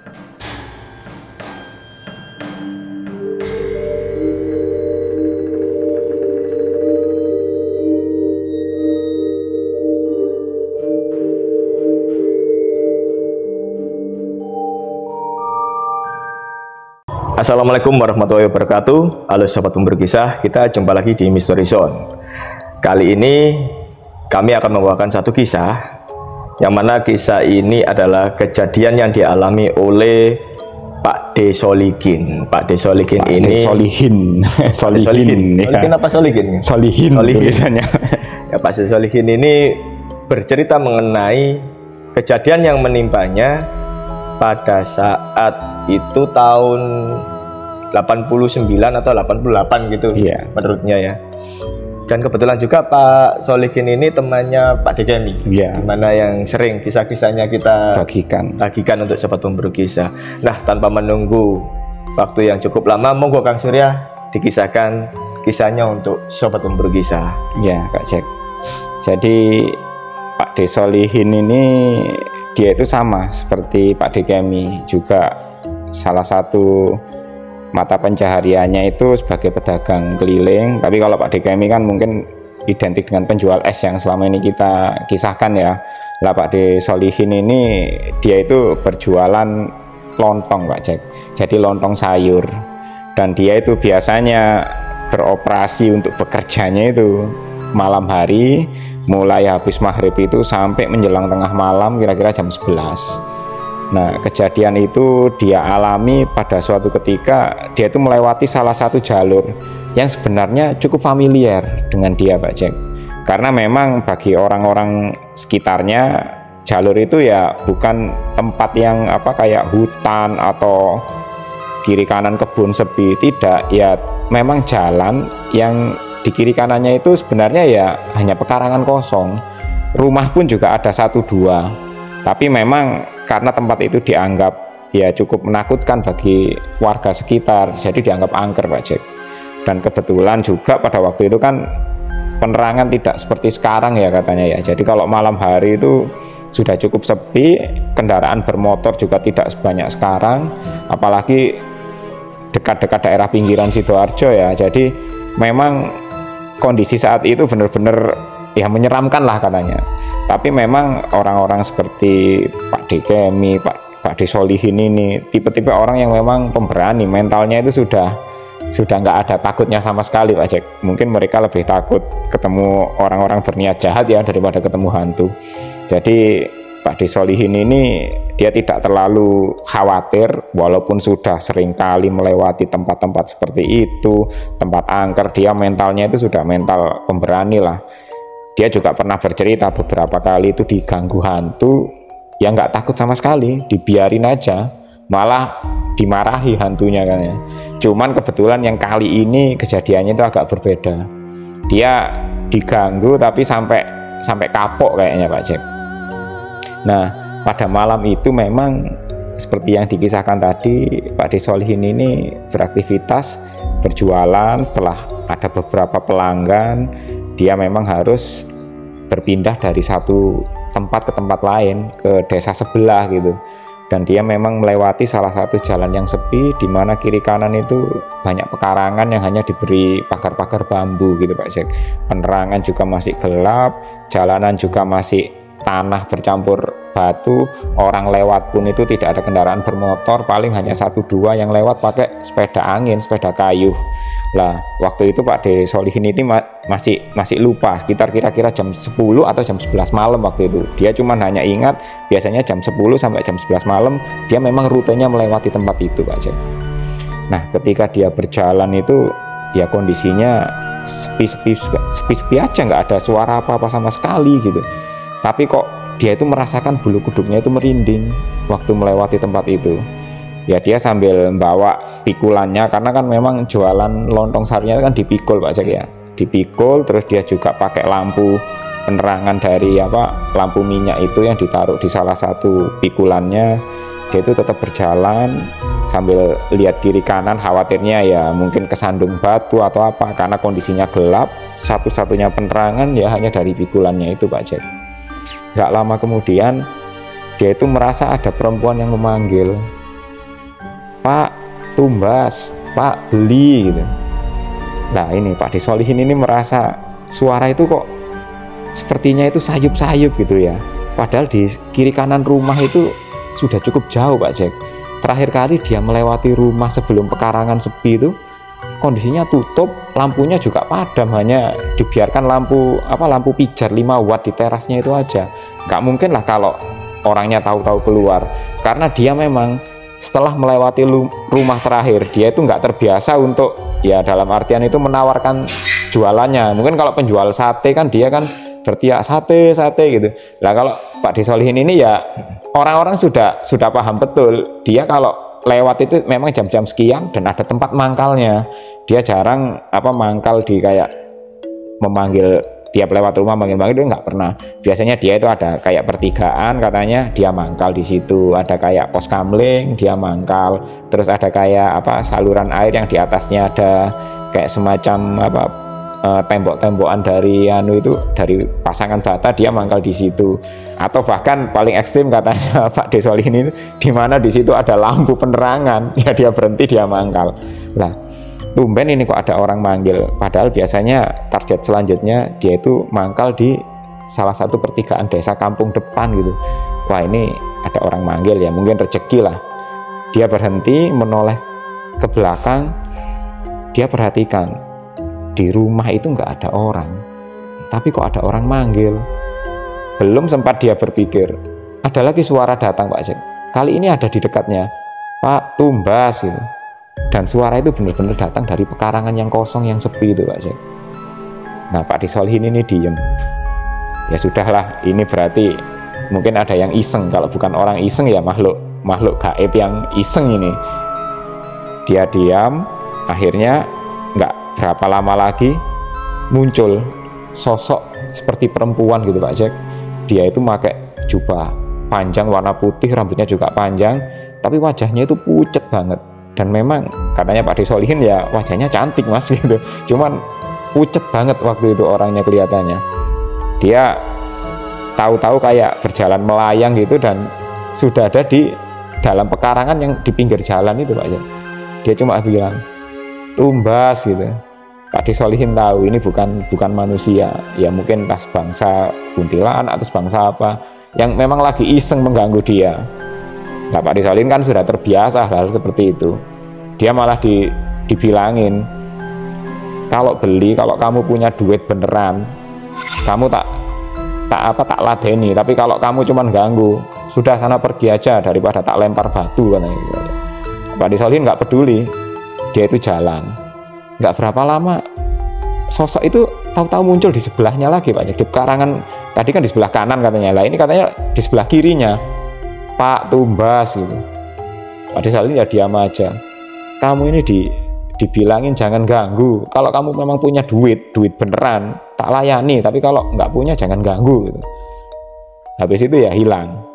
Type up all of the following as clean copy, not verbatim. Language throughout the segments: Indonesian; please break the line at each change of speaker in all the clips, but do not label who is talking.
Assalamualaikum warahmatullahi wabarakatuh. Halo sahabat pemburu kisah, kita jumpa lagi di Misteri Zone. Kali ini kami akan membawakan satu kisah, yang mana kisah ini adalah kejadian yang dialami oleh Pak D. Solihin. Pak D. Solihin ini
Solihin
apa Solihin?
Solihin tulisannya.
Ya, Pak D. Solihin ini bercerita mengenai kejadian yang menimpanya pada saat itu tahun 89 atau 88 gitu, menurutnya ya. Dan kebetulan juga Pak Solihin ini temannya Pak Dekemi, dimana yang sering kisah-kisahnya kita bagikan untuk sobat pemburu kisah. Nah, tanpa menunggu waktu yang cukup lama, monggo Kang Surya dikisahkan kisahnya untuk sobat pemburu kisah.
Ya, Kak Jack. Jadi Pak D. Solihin ini dia itu sama seperti Pak Dekemi, juga salah satu mata pencahariannya itu sebagai pedagang keliling. Tapi kalau Pak Dekemi kan mungkin identik dengan penjual es yang selama ini kita kisahkan ya. Lah Pak D. Solihin ini dia itu berjualan lontong, Pak Jack. Jadi lontong sayur. Dan dia itu biasanya beroperasi untuk bekerjanya itu malam hari, mulai habis maghrib itu sampai menjelang tengah malam, kira-kira jam 11. Nah, kejadian itu dia alami pada suatu ketika dia itu melewati salah satu jalur yang sebenarnya cukup familiar dengan dia, Pak Jack. Karena memang bagi orang-orang sekitarnya jalur itu ya bukan tempat yang kayak hutan atau kiri kanan kebun sepi, tidak. Ya memang jalan yang di kiri kanannya itu sebenarnya ya hanya pekarangan kosong. Rumah pun juga ada 1-2. Tapi memang karena tempat itu dianggap ya cukup menakutkan bagi warga sekitar, jadi dianggap angker, Pak Jack. Dan kebetulan juga pada waktu itu kan penerangan tidak seperti sekarang ya katanya ya. Jadi kalau malam hari itu sudah cukup sepi, kendaraan bermotor juga tidak sebanyak sekarang, apalagi dekat-dekat daerah pinggiran Sidoarjo ya. Jadi memang kondisi saat itu benar-benar ya menyeramkan lah katanya. Tapi memang orang-orang seperti Pak Dekemi, Pak D. Solihin ini tipe-tipe orang yang memang pemberani, mentalnya itu sudah nggak ada takutnya sama sekali, Pak Jack. Mungkin mereka lebih takut ketemu orang-orang berniat jahat ya daripada ketemu hantu. Jadi Pak D. Solihin ini dia tidak terlalu khawatir, walaupun sudah sering kali melewati tempat-tempat seperti itu, tempat angker. Dia mentalnya itu sudah mental pemberani lah. Dia juga pernah bercerita beberapa kali itu diganggu hantu, ya nggak takut sama sekali, dibiarin aja, malah dimarahi hantunya kan ya. Cuman kebetulan yang kali ini kejadiannya itu agak berbeda. Dia diganggu tapi sampai kapok kayaknya, Pak Jack. Nah, pada malam itu memang seperti yang dikisahkan tadi, Pak D. Solihin ini beraktivitas berjualan. Setelah ada beberapa pelanggan, dia memang harus berpindah dari satu tempat ke tempat lain, ke desa sebelah gitu. Dan dia memang melewati salah satu jalan yang sepi, di mana kiri kanan itu banyak pekarangan yang hanya diberi pagar-pagar bambu gitu, Pak Jack. Penerangan juga masih gelap, jalanan juga masih tanah bercampur batu. Orang lewat pun itu tidak ada kendaraan bermotor, paling hanya 1-2 yang lewat pakai sepeda angin, sepeda kayu. Lah waktu itu Pak D. Solihin ini masih lupa, sekitar kira-kira jam 10 atau jam 11 malam waktu itu. Dia cuma hanya ingat biasanya jam 10 sampai jam 11 malam dia memang rutenya melewati tempat itu, Pak Jack. Nah ketika dia berjalan itu ya kondisinya sepi-sepi aja, nggak ada suara apa-apa sama sekali gitu. Tapi kok dia itu merasakan bulu kuduknya itu merinding waktu melewati tempat itu. Ya dia sambil bawa pikulannya, karena kan memang jualan lontong sayurnya kan dipikul, Pak Jack ya. Dipikul, terus dia juga pakai lampu penerangan dari lampu minyak itu yang ditaruh di salah satu pikulannya. Dia itu tetap berjalan sambil lihat kiri kanan, khawatirnya ya mungkin kesandung batu atau apa, karena kondisinya gelap, satu-satunya penerangan ya hanya dari pikulannya itu, Pak Jack. Gak lama kemudian dia itu merasa ada perempuan yang memanggil. Pak tumbas, Pak beli gitu. Nah ini Pak Disolihin ini merasa suara itu kok sepertinya itu sayup-sayup gitu ya, padahal di kiri kanan rumah itu sudah cukup jauh Pak Jack. Terakhir kali dia melewati rumah sebelum pekarangan sepi itu kondisinya tutup, lampunya juga padam, hanya dibiarkan lampu pijar 5 watt di terasnya itu aja. Nggak mungkin lah kalau orangnya tahu-tahu keluar, karena dia memang setelah melewati rumah terakhir dia itu nggak terbiasa untuk, ya dalam artian itu menawarkan jualannya. Mungkin kalau penjual sate kan dia kan berteriak sate gitu. Nah kalau Pak Disolihin ini ya orang-orang sudah paham betul, dia kalau lewat itu memang jam-jam sekian dan ada tempat mangkalnya. Dia jarang mangkal di kayak memanggil tiap lewat rumah manggil-manggil, dia nggak pernah. Biasanya dia itu ada kayak pertigaan, katanya dia mangkal di situ. Ada kayak pos kamling, dia mangkal. Terus ada kayak saluran air yang di atasnya ada kayak semacam tembok-tembokan dari dari pasangan bata, dia mangkal di situ. Atau bahkan paling ekstrim katanya Pak Disolihin itu di mana di situ ada lampu penerangan, ya dia berhenti, dia mangkal. Lah tumben ini kok ada orang manggil, padahal biasanya target selanjutnya dia itu mangkal di salah satu pertigaan desa kampung depan gitu. Wah ini ada orang manggil ya, mungkin rezeki lah. Dia berhenti menoleh ke belakang, dia perhatikan di rumah itu nggak ada orang, tapi kok ada orang manggil. Belum sempat dia berpikir, ada lagi suara datang Pak Jack. Kali ini ada di dekatnya, Pak tumbas gitu. Dan suara itu benar-benar datang dari pekarangan yang kosong, yang sepi itu Pak Jack. Nah Pak Disolihin ini diem. Ya sudahlah, ini berarti mungkin ada yang iseng. Kalau bukan orang iseng ya makhluk gaib yang iseng ini. Dia diam, akhirnya nggak berapa lama lagi muncul sosok seperti perempuan gitu Pak Jack. Dia itu pakai jubah panjang warna putih, rambutnya juga panjang, tapi wajahnya itu pucet banget. Dan memang katanya Pak Disolihin ya wajahnya cantik mas gitu, cuman pucet banget waktu itu orangnya kelihatannya. Dia tahu-tahu kayak berjalan melayang gitu dan sudah ada di dalam pekarangan yang di pinggir jalan itu Pak. Dia cuma bilang tumbas gitu. Pak Disolihin tahu ini bukan manusia, ya mungkin entah bangsa kuntilanak atau bangsa apa yang memang lagi iseng mengganggu dia. Nah Pak Disolihin kan sudah terbiasa hal seperti itu. Dia malah dibilangin, kalau kamu punya duit beneran, kamu tak ladeni. Tapi kalau kamu cuman ganggu, sudah sana pergi aja daripada tak lempar batu katanya. Pak Disolihin nggak peduli, dia itu jalan. Nggak berapa lama sosok itu tahu-tahu muncul di sebelahnya lagi Pak. Di pekarangan tadi kan di sebelah kanan katanya, lah ini katanya di sebelah kirinya. Pak tumbas gitu. Pak Disolihin ya diam aja. Kamu ini dibilangin jangan ganggu. Kalau kamu memang punya duit beneran tak layani, tapi kalau nggak punya jangan ganggu gitu. Habis itu ya hilang.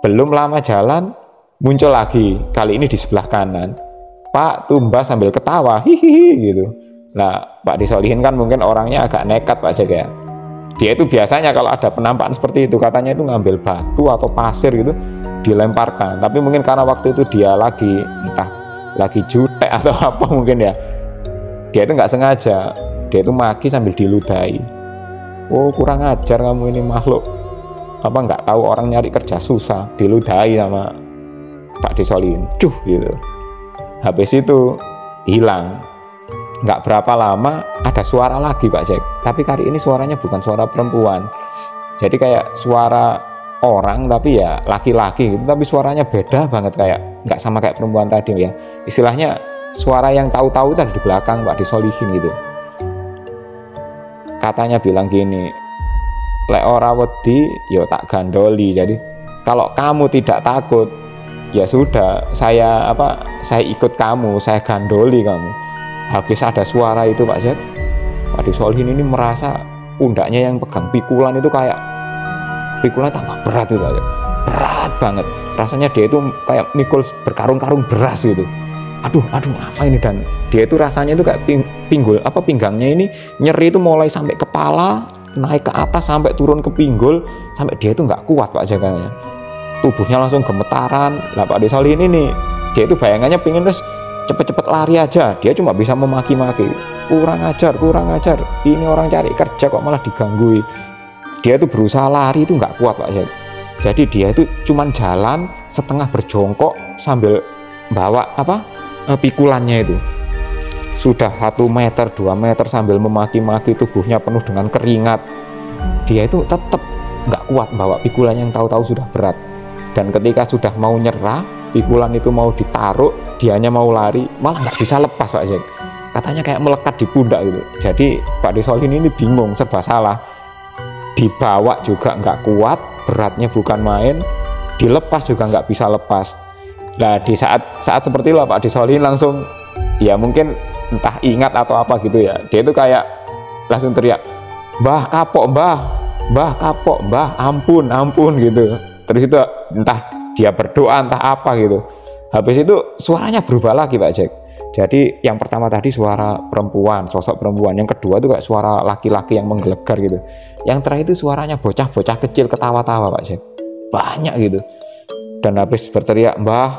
Belum lama jalan muncul lagi, kali ini di sebelah kanan. Pak tumbas sambil ketawa hihihi gitu. Nah Pak Disolihin kan mungkin orangnya agak nekat Pak Jaga. Dia itu biasanya kalau ada penampakan seperti itu katanya itu ngambil batu atau pasir gitu dilemparkan, tapi mungkin karena waktu itu dia lagi jutek atau apa mungkin ya, dia itu nggak sengaja, dia itu maki sambil diludahi. Oh kurang ajar kamu ini makhluk, nggak tahu orang nyari kerja susah, diludahi sama Pak Disolihin gitu. Habis itu hilang. Nggak berapa lama ada suara lagi Pak Jack, tapi kali ini suaranya bukan suara perempuan, jadi kayak suara orang tapi ya laki-laki gitu, tapi suaranya beda banget, kayak nggak sama kayak perempuan tadi ya. Istilahnya suara yang tahu-tahu tadi di belakang Pak Disolihin gitu. Katanya bilang gini, lek ora wedi yo tak gandoli. Jadi kalau kamu tidak takut ya sudah, saya ikut kamu, saya gandoli kamu. Habis ada suara itu Pak Jack, Pak Disolihin ini merasa pundaknya yang pegang pikulan itu kayak pikulan tambah berat itu aja, berat banget rasanya. Dia itu kayak mikul berkarung-karung beras gitu. Aduh apa ini, dan dia itu rasanya itu kayak pinggangnya ini nyeri itu mulai sampai kepala, naik ke atas sampai turun ke pinggul, sampai dia itu nggak kuat Pak Jaganya, tubuhnya langsung gemetaran. Lah Pak Disolihin ini Dia itu bayangannya pengen terus cepet-cepet lari aja, dia cuma bisa memaki-maki, kurang ajar, ini orang cari kerja kok malah diganggu. Dia itu berusaha lari itu nggak kuat Pak Syed. Jadi dia itu cuman jalan setengah berjongkok sambil bawa pikulannya itu. Sudah 1 meter, 2 meter sambil memaki-maki, tubuhnya penuh dengan keringat. Dia itu tetap nggak kuat bawa pikulan yang tahu-tahu sudah berat. Dan ketika sudah mau nyerah, pikulan itu mau ditaruh, dianya mau lari, malah nggak bisa lepas Pak Jack. Katanya kayak melekat di pundak gitu. Jadi Pak Desolihin ini bingung, serba salah. Dibawa juga nggak kuat, beratnya bukan main, dilepas juga nggak bisa lepas. Nah di saat seperti itu Pak Desolihin langsung, ya mungkin entah ingat atau apa gitu ya, dia itu kayak langsung teriak, "Mbah kapok, mbah kapok, mbah ampun gitu." Terus itu entah dia berdoa entah apa gitu. Habis itu suaranya berubah lagi Pak Jack. Jadi yang pertama tadi suara perempuan, sosok perempuan. Yang kedua itu kayak suara laki-laki yang menggelegar gitu. Yang terakhir itu suaranya bocah-bocah kecil ketawa-tawa Pak Jack. Banyak gitu. Dan habis berteriak, "Mbah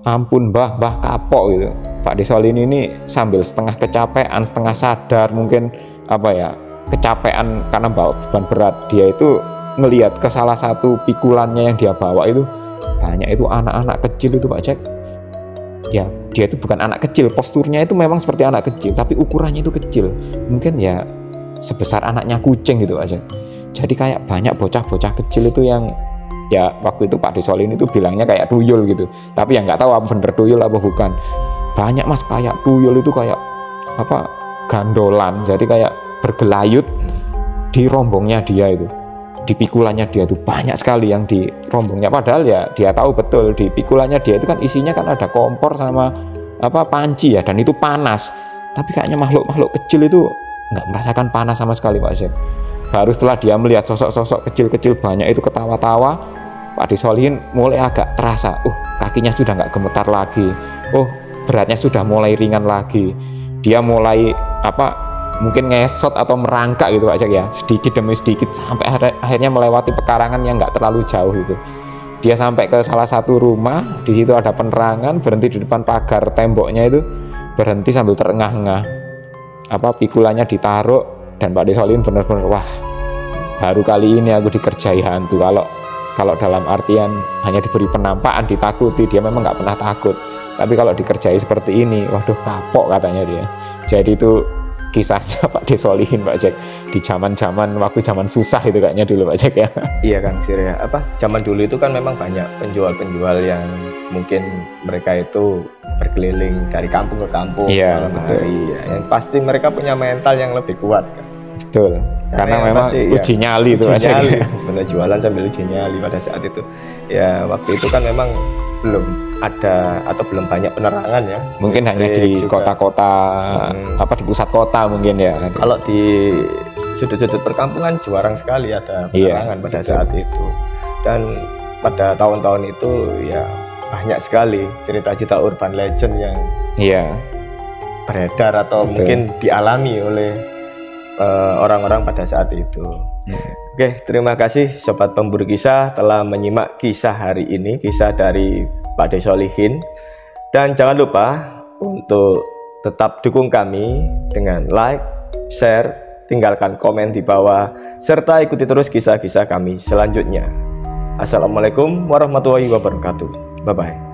ampun, mbah kapok" gitu. Pak Desolihin ini sambil setengah kecapean, setengah sadar, mungkin kecapean karena bawa beban berat. Dia itu ngelihat ke salah satu pikulannya yang dia bawa itu banyak itu anak-anak kecil itu Pak Jack. Ya dia itu bukan anak kecil, posturnya itu memang seperti anak kecil, tapi ukurannya itu kecil, mungkin ya sebesar anaknya kucing gitu Pak Jack. Jadi kayak banyak bocah-bocah kecil itu yang ya waktu itu Pak Desolihin itu bilangnya kayak tuyul gitu, tapi ya nggak tahu apa bener tuyul apa bukan. Banyak Mas, kayak tuyul itu kayak gandolan, jadi kayak bergelayut di rombongnya dia itu, di pikulannya dia itu banyak sekali yang di rombongnya. Padahal ya dia tahu betul di pikulannya dia itu kan isinya kan ada kompor sama panci ya, dan itu panas. Tapi kayaknya makhluk kecil itu nggak merasakan panas sama sekali Pak Syed. Baru setelah dia melihat sosok-sosok kecil-kecil banyak itu ketawa-tawa, Pak Desolihin mulai agak terasa, kakinya sudah nggak gemetar lagi, beratnya sudah mulai ringan lagi. Dia mulai mungkin ngesot atau merangkak gitu Pak Jack ya, sedikit demi sedikit sampai akhirnya melewati pekarangan yang nggak terlalu jauh itu. Dia sampai ke salah satu rumah, di situ ada penerangan, berhenti di depan pagar temboknya itu, berhenti sambil terengah-engah. Pikulannya ditaruh, dan Pak Desolihin benar-benar, wah, baru kali ini aku dikerjai hantu. Kalau dalam artian hanya diberi penampakan, ditakuti, dia memang nggak pernah takut. Tapi kalau dikerjai seperti ini, waduh kapok katanya dia. Jadi itu kisahnya Pak Desolihin Pak Jack di zaman susah itu kayaknya dulu Pak Jack ya.
Iya Kang Sir ya, zaman dulu itu kan memang banyak penjual-penjual yang mungkin mereka itu berkeliling dari kampung ke kampung malam hari ya. Yang pasti mereka punya mental yang lebih kuat kan.
Betul. Karena memang uji nyali itu Pak Jack.
Sebenarnya jualan sambil uji nyali pada saat itu. Ya waktu itu kan memang belum ada atau belum banyak penerangan ya.
Mungkin hanya di kota-kota, di pusat kota mungkin ya.
Kalau di sudut-sudut perkampungan jarang sekali ada penerangan pada saat itu. Dan pada tahun-tahun itu ya banyak sekali cerita-cerita urban legend yang beredar atau mungkin dialami oleh orang-orang pada saat itu. Oke, terima kasih Sobat Pemburu Kisah telah menyimak kisah hari ini, kisah dari Pak Desolihin. Dan jangan lupa untuk tetap dukung kami dengan like, share, tinggalkan komen di bawah, serta ikuti terus kisah-kisah kami selanjutnya. Assalamualaikum warahmatullahi wabarakatuh. Bye-bye.